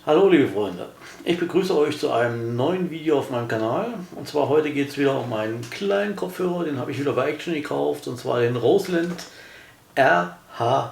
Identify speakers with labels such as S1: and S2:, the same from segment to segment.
S1: Hallo liebe Freunde, ich begrüße euch zu einem neuen Video auf meinem Kanal. Und zwar heute geht es wieder um einen kleinen Kopfhörer, den habe ich wieder bei Action gekauft, und zwar den Roseland RH500.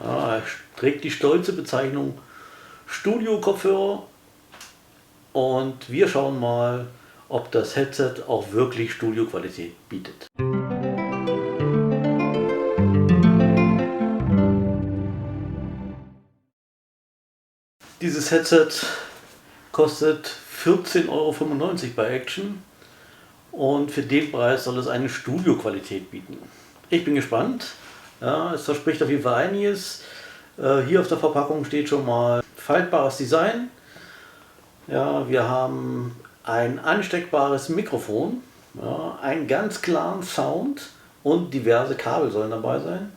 S1: Ja, er trägt die stolze Bezeichnung Studio-Kopfhörer und wir schauen mal, ob das Headset auch wirklich Studioqualität bietet. Dieses Headset kostet 14,95 € bei Action und für den Preis soll es eine Studioqualität bieten. Ich bin gespannt. Ja, es verspricht auf jeden Fall einiges. Hier auf der Verpackung steht schon mal faltbares Design. Ja, wir haben ein ansteckbares Mikrofon, ja, einen ganz klaren Sound und diverse Kabel sollen dabei sein.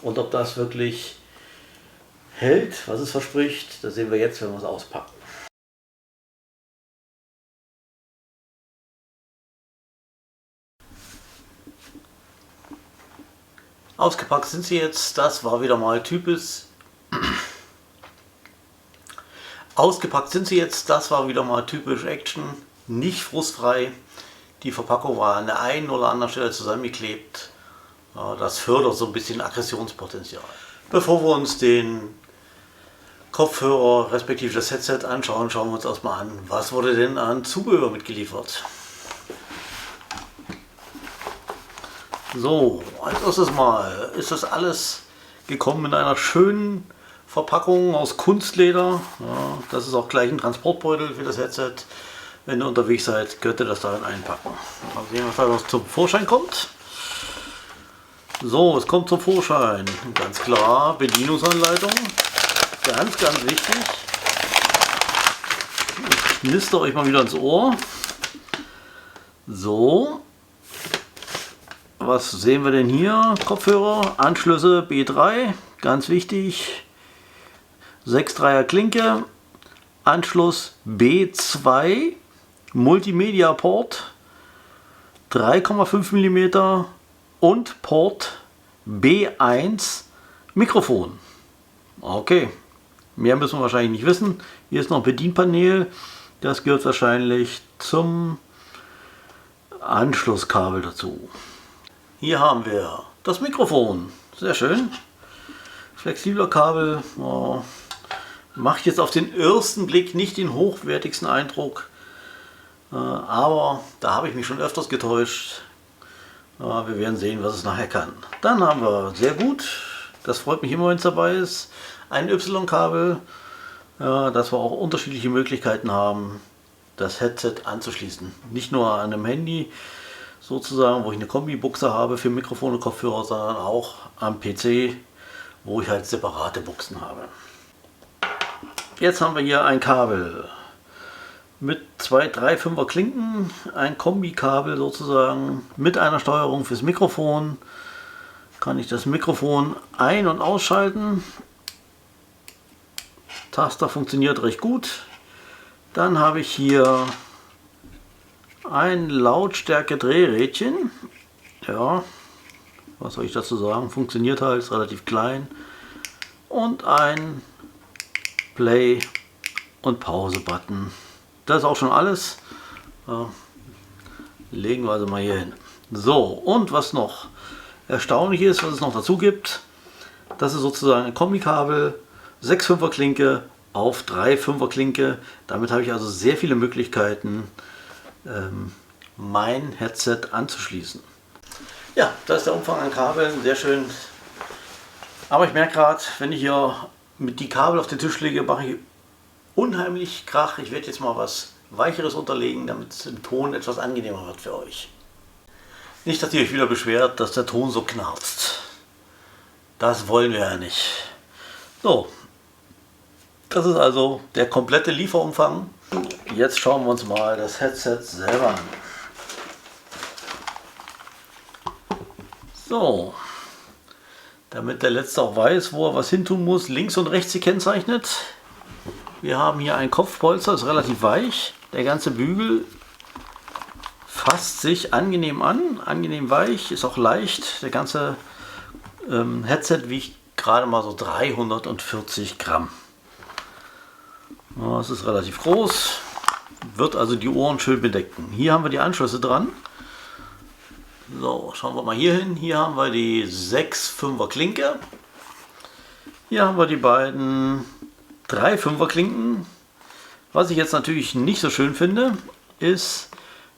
S1: Und ob das wirklich hält, was es verspricht, das sehen wir jetzt, wenn wir es auspacken. Ausgepackt sind sie jetzt, das war wieder mal typisch. Ausgepackt sind sie jetzt, das war wieder mal typisch Action, nicht frustfrei. Die Verpackung war an der einen oder anderen Stelle zusammengeklebt. Das fördert so ein bisschen Aggressionspotenzial. Bevor wir uns den Kopfhörer respektive das Headset anschauen, schauen wir uns erstmal an, was wurde denn an Zubehör mitgeliefert. So, als erstes mal ist das alles gekommen in einer schönen Verpackung aus Kunstleder. Ja, das ist auch gleich ein Transportbeutel für das Headset. Wenn ihr unterwegs seid, könnt ihr das darin einpacken. Mal sehen, was da noch zum Vorschein kommt. So, es kommt zum Vorschein. Ganz klar, Bedienungsanleitung. Ganz, ganz wichtig. Ich knister euch mal wieder ins Ohr. So. Was sehen wir denn hier? Kopfhörer, Anschlüsse B3, ganz wichtig. 6,3er Klinke, Anschluss B2, Multimedia Port, 3,5 mm und Port B1 Mikrofon. Okay, mehr müssen wir wahrscheinlich nicht wissen. Hier ist noch ein Bedienpanel, das gehört wahrscheinlich zum Anschlusskabel dazu. Hier haben wir das Mikrofon, sehr schön, flexibler Kabel, macht jetzt auf den ersten Blick nicht den hochwertigsten Eindruck, aber da habe ich mich schon öfters getäuscht. Wir werden sehen, was es nachher kann. Dann haben wir, sehr gut, das freut mich immer, wenn es dabei ist, ein Y-Kabel, dass wir auch unterschiedliche Möglichkeiten haben, das Headset anzuschließen. Nicht nur an einem Handy, sozusagen, wo ich eine Kombi-Buchse habe für Mikrofon und Kopfhörer, sondern auch am PC, wo ich halt separate Buchsen habe. Jetzt haben wir hier ein Kabel mit zwei 3,5er Klinken, ein Kombi-Kabel sozusagen mit einer Steuerung fürs Mikrofon. Kann ich das Mikrofon ein- und ausschalten. Taster funktioniert recht gut. Dann habe ich hier ein Lautstärke-Drehrädchen. Ja, was soll ich dazu sagen? Funktioniert halt, ist relativ klein. Und ein Play- und Pause-Button. Das ist auch schon alles. Legen wir also mal hier hin. So, und was noch erstaunlich ist, was es noch dazu gibt, das ist sozusagen ein Kombikabel, 6,5er Klinke auf 3,5er Klinke. Damit habe ich also sehr viele Möglichkeiten, mein Headset anzuschließen. Ja, das ist der Umfang an Kabeln, sehr schön. Aber ich merke gerade, wenn ich hier mit die Kabel auf den Tisch lege, mache ich unheimlich Krach. Ich werde jetzt mal was Weicheres unterlegen, damit es im Ton etwas angenehmer wird für euch. Nicht, dass ihr euch wieder beschwert, dass der Ton so knarzt. Das wollen wir ja nicht. So, das ist also der komplette Lieferumfang. Jetzt schauen wir uns mal das Headset selber an. So, damit der Letzte auch weiß, wo er was hin tun muss, links und rechts gekennzeichnet. Wir haben hier ein Kopfpolster, ist relativ weich. Der ganze Bügel fasst sich angenehm an, angenehm weich, ist auch leicht. Der ganze Headset wiegt gerade mal so 340 Gramm. Ja, es ist relativ groß, wird also die Ohren schön bedecken. Hier haben wir die Anschlüsse dran. So, schauen wir mal hier hin. Hier haben wir die 6,5er Klinke. Hier haben wir die beiden 3,5er Klinken. Was ich jetzt natürlich nicht so schön finde, ist,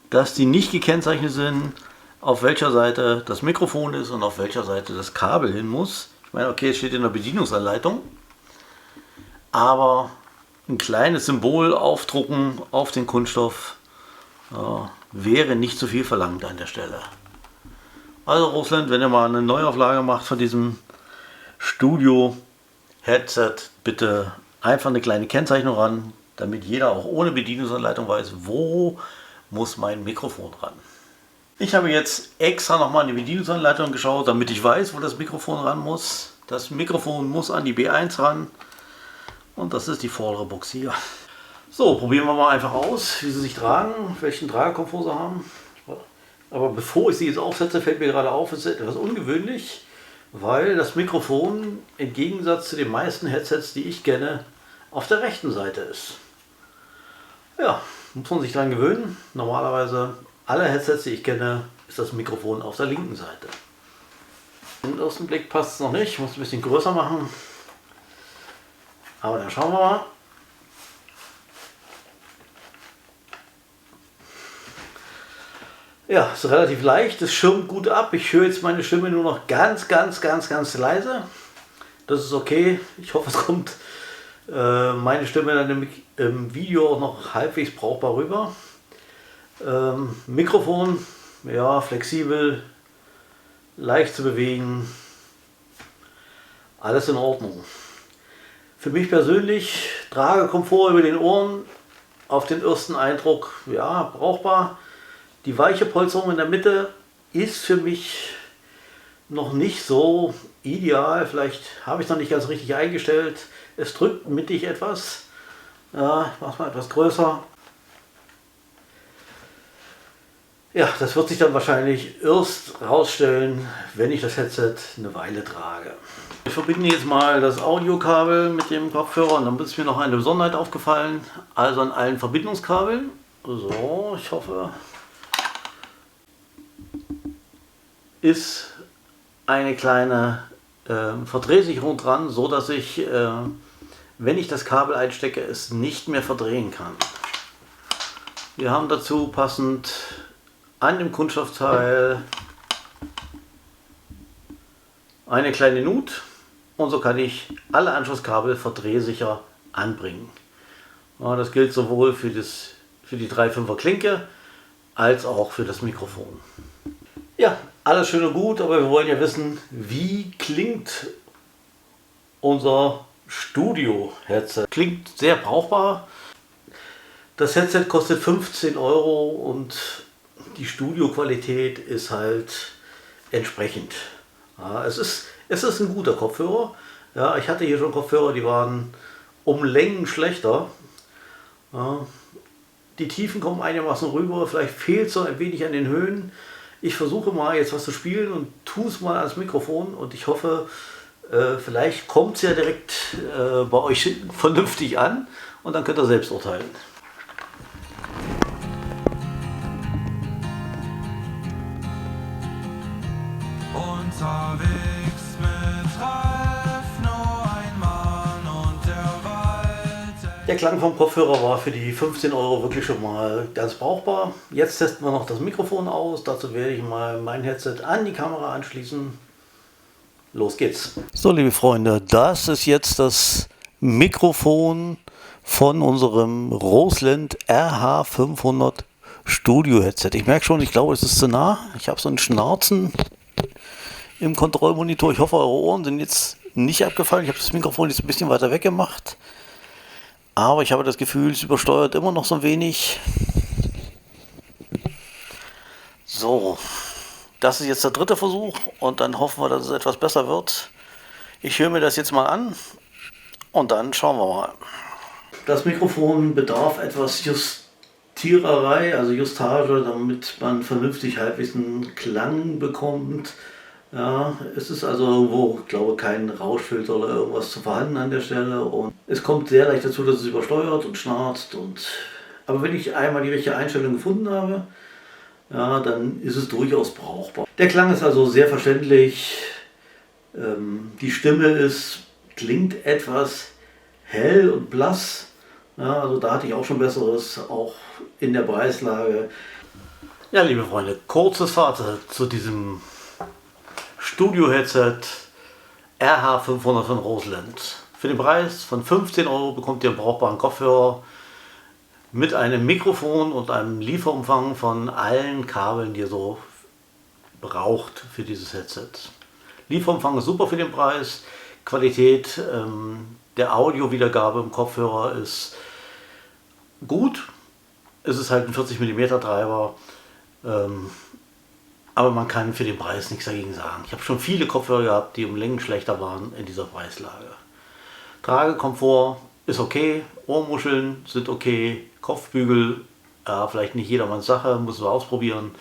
S1: dass die nicht gekennzeichnet sind, auf welcher Seite das Mikrofon ist und auf welcher Seite das Kabel hin muss. Ich meine, okay, es steht in der Bedienungsanleitung, aber ein kleines Symbol aufdrucken auf den Kunststoff wäre nicht zu viel verlangt an der Stelle. Also Roseland, wenn ihr mal eine Neuauflage macht von diesem Studio-Headset, bitte einfach eine kleine Kennzeichnung ran, damit jeder auch ohne Bedienungsanleitung weiß, wo muss mein Mikrofon ran. Ich habe jetzt extra nochmal in die Bedienungsanleitung geschaut, damit ich weiß, wo das Mikrofon ran muss. Das Mikrofon muss an die B1 ran und das ist die vordere Box hier. So, probieren wir mal einfach aus, wie sie sich tragen, welchen Tragekomfort sie haben. Aber bevor ich sie jetzt aufsetze, fällt mir gerade auf, es ist etwas ungewöhnlich, weil das Mikrofon im Gegensatz zu den meisten Headsets, die ich kenne, auf der rechten Seite ist. Ja, muss man sich daran gewöhnen. Normalerweise alle Headsets, die ich kenne, ist das Mikrofon auf der linken Seite. Im ersten Blick passt es noch nicht, ich muss es ein bisschen größer machen. Aber dann schauen wir mal. Ja, ist relativ leicht, es schirmt gut ab. Ich höre jetzt meine Stimme nur noch ganz leise. Das ist okay. Ich hoffe, es kommt meine Stimme dann im Video auch noch halbwegs brauchbar rüber. Mikrofon, ja, flexibel, leicht zu bewegen. Alles in Ordnung. Für mich persönlich, Tragekomfort über den Ohren, auf den ersten Eindruck, ja, brauchbar. Die weiche Polsterung in der Mitte ist für mich noch nicht so ideal. Vielleicht habe ich es noch nicht ganz richtig eingestellt. Es drückt mittig etwas. Ja, ich mache es mal etwas größer. Ja, das wird sich dann wahrscheinlich erst rausstellen, wenn ich das Headset eine Weile trage. Ich verbinde jetzt mal das Audiokabel mit dem Kopfhörer und dann ist mir noch eine Besonderheit aufgefallen. Also an allen Verbindungskabeln. So, ich hoffe, ist eine kleine Verdrehsicherung dran, so dass ich, wenn ich das Kabel einstecke, es nicht mehr verdrehen kann. Wir haben dazu passend an dem Kunststoffteil eine kleine Nut und so kann ich alle Anschlusskabel verdrehsicher anbringen. Ja, das gilt sowohl für die 3,5er Klinke als auch für das Mikrofon. Ja, alles schön und gut, aber wir wollen ja wissen, wie klingt unser Studio-Headset. Klingt sehr brauchbar. Das Headset kostet 15 Euro und die Studioqualität ist halt entsprechend. Ja, es ist ein guter Kopfhörer. Ja, ich hatte hier schon Kopfhörer, die waren um Längen schlechter. Ja, die Tiefen kommen einigermaßen rüber, vielleicht fehlt es so ein wenig an den Höhen. Ich versuche mal jetzt was zu spielen und tue es mal ans Mikrofon und ich hoffe, vielleicht kommt es ja direkt bei euch vernünftig an und dann könnt ihr selbst urteilen.
S2: Unterwegs mit Ralf, nur ein Mann und der Wald.
S1: Der Klang vom Kopfhörer war für die 15 Euro wirklich schon mal ganz brauchbar. Jetzt testen wir noch das Mikrofon aus. Dazu werde ich mal mein Headset an die Kamera anschließen. Los geht's. So, liebe Freunde, das ist jetzt das Mikrofon von unserem Roseland RH500 Studio Headset. Ich merke schon, ich glaube, es ist zu nah. Ich habe so ein Schnarzen im Kontrollmonitor. Ich hoffe, eure Ohren sind jetzt nicht abgefallen. Ich habe das Mikrofon jetzt ein bisschen weiter weg gemacht. Aber ich habe das Gefühl, es übersteuert immer noch so ein wenig. So, das ist jetzt der dritte Versuch und dann hoffen wir, dass es etwas besser wird. Ich höre mir das jetzt mal an und dann schauen wir mal. Das Mikrofon bedarf etwas Justiererei, also Justage, damit man vernünftig halbwegs einen Klang bekommt. Ja, es ist also irgendwo, glaube ich, kein Rauschfilter oder irgendwas zu vorhanden an der Stelle und Es kommt sehr leicht dazu, dass es übersteuert und schnarzt. Aber wenn ich einmal die richtige Einstellung gefunden habe, ja, dann ist es durchaus brauchbar. Der Klang ist also sehr verständlich. Die Stimme klingt etwas hell und blass. Ja, also da hatte ich auch schon Besseres, auch in der Preislage. Ja, liebe Freunde, kurzes Fazit zu diesem Studio-Headset RH500 von Roseland. Für den Preis von 15 Euro bekommt ihr einen brauchbaren Kopfhörer mit einem Mikrofon und einem Lieferumfang von allen Kabeln, die ihr so braucht für dieses Headset. Lieferumfang ist super für den Preis. Qualität der Audiowiedergabe im Kopfhörer ist gut. Es ist halt ein 40 mm Treiber. Aber man kann für den Preis nichts dagegen sagen. Ich habe schon viele Kopfhörer gehabt, die um Längen schlechter waren in dieser Preislage. Tragekomfort ist okay, Ohrmuscheln sind okay, Kopfbügel, ja, vielleicht nicht jedermanns Sache, muss man ausprobieren.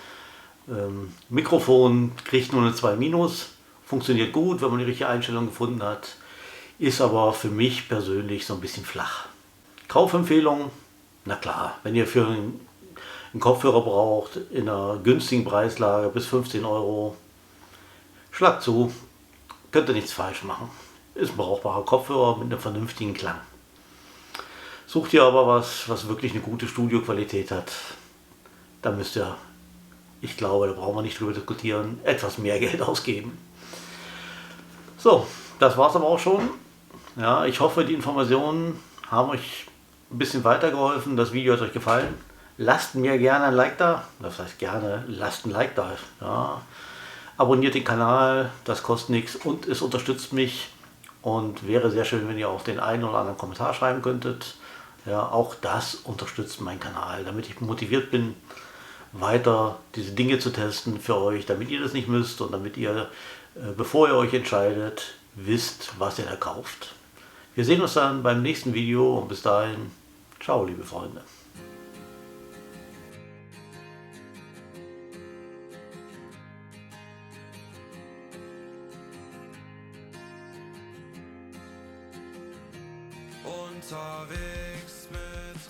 S1: Mikrofon kriegt nur eine 2-, funktioniert gut, wenn man die richtige Einstellung gefunden hat, ist aber für mich persönlich so ein bisschen flach. Kaufempfehlung, na klar, wenn ihr für einen Kopfhörer braucht in einer günstigen Preislage bis 15 Euro, schlag zu, könnt ihr nichts falsch machen. Ist ein brauchbarer Kopfhörer mit einem vernünftigen Klang. Sucht ihr aber was wirklich eine gute Studioqualität hat, dann müsst ihr, ich glaube, da brauchen wir nicht drüber diskutieren, etwas mehr Geld ausgeben. So, das war es aber auch schon. Ja, ich hoffe, die Informationen haben euch ein bisschen weitergeholfen. Das Video hat euch gefallen. Lasst mir gerne ein Like da. Das heißt gerne, lasst ein Like da. Ja. Abonniert den Kanal, das kostet nichts und es unterstützt mich. Und wäre sehr schön, wenn ihr auch den einen oder anderen Kommentar schreiben könntet. Ja, auch das unterstützt meinen Kanal, damit ich motiviert bin, weiter diese Dinge zu testen für euch, damit ihr das nicht müsst und damit ihr, bevor ihr euch entscheidet, wisst, was ihr da kauft. Wir sehen uns dann beim nächsten Video und bis dahin, ciao liebe Freunde.
S2: Unterwegs mit